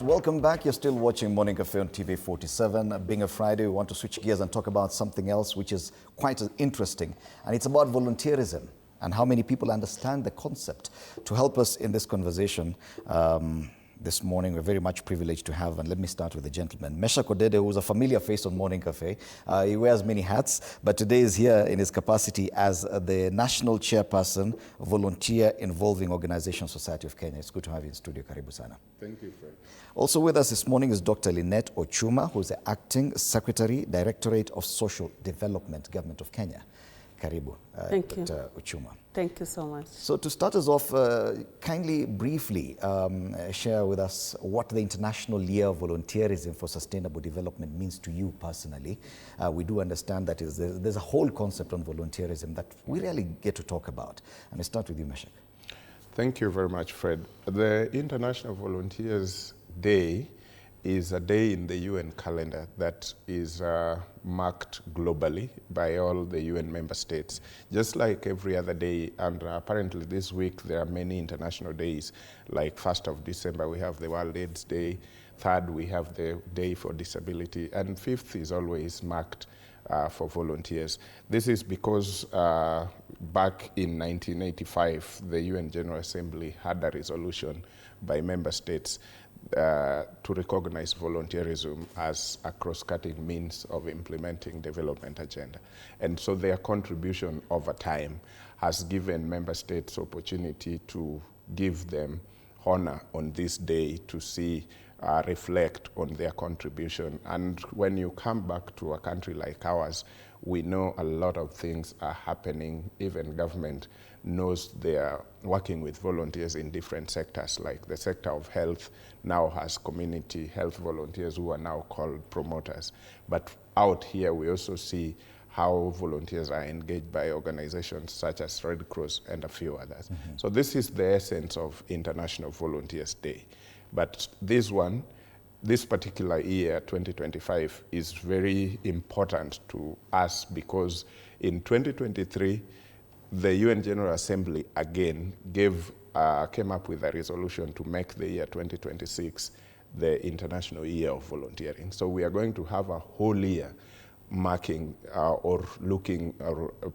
Welcome back. You're still watching Morning Cafe on TV 47. Being a Friday, we want to switch gears and talk about something else which is quite interesting. And it's about volunteerism and how many people understand the concept. To help us in this conversation this morning, we're very much privileged to have, and let me start with the gentleman, Meshack Odede, who's a familiar face on Morning Cafe. He wears many hats, but today is here in his capacity as the National Chairperson, Volunteer Involving Organization Society of Kenya. It's good to have you in studio. Karibu sana. Thank you, Fred. Also with us this morning is Dr. Lynette Ochuma, who's the Acting Secretary, Directorate of Social Development, Government of Kenya. Karibu, Thank you. Dr. Ochuma. Thank you so much. So to start us off, kindly, briefly share with us what the International Year of Volunteerism for Sustainable Development means to you personally. We do understand that there's a whole concept on volunteerism that we rarely get to talk about. And I start with you, Meshack. Thank you very much, Fred. The International Volunteers Day is a day in the UN calendar that is marked globally by all the UN member states, just like every other day. And apparently this week there are many international days, like 1st of December we have the World AIDS Day, 3rd we have the Day for Disability, and 5th is always marked for volunteers. This is because back in 1985, the UN General Assembly had a resolution by member states to recognize volunteerism as a cross-cutting means of implementing development agenda. And so their contribution over time has given member states opportunity to give them honor on this day to see reflect on their contribution. And when you come back to a country like ours, we know a lot of things are happening. Even government knows they are working with volunteers in different sectors, like the sector of health now has community health volunteers who are now called promoters. But out here we also see how volunteers are engaged by organizations such as Red Cross and a few others. Mm-hmm. So this is the essence of International Volunteers Day. But this particular year, 2025, is very important to us because in 2023, the UN General Assembly again came up with a resolution to make the year 2026 the International Year of Volunteering. So we are going to have a whole year marking or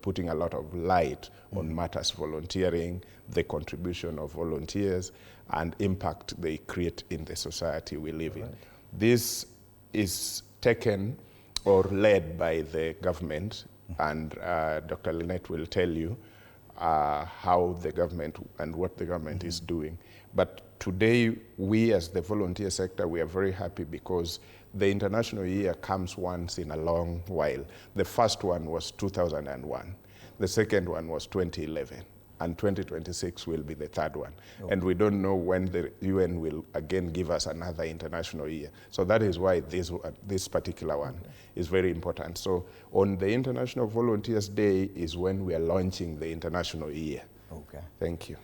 putting a lot of light on matters volunteering, the contribution of volunteers, and impact they create in the society we live in. This is taken or led by the government, and Dr. Lynette will tell you how the government and what the government is doing. But today, we as the volunteer sector, we are very happy because the International Year comes once in a long while. The first one was 2001. The second one was 2011. And 2026 will be the third one. Okay. And we don't know when the UN will again give us another International Year. So that is why this particular one is very important. So on the International Volunteers Day is when we are launching the International Year. Okay. Thank you.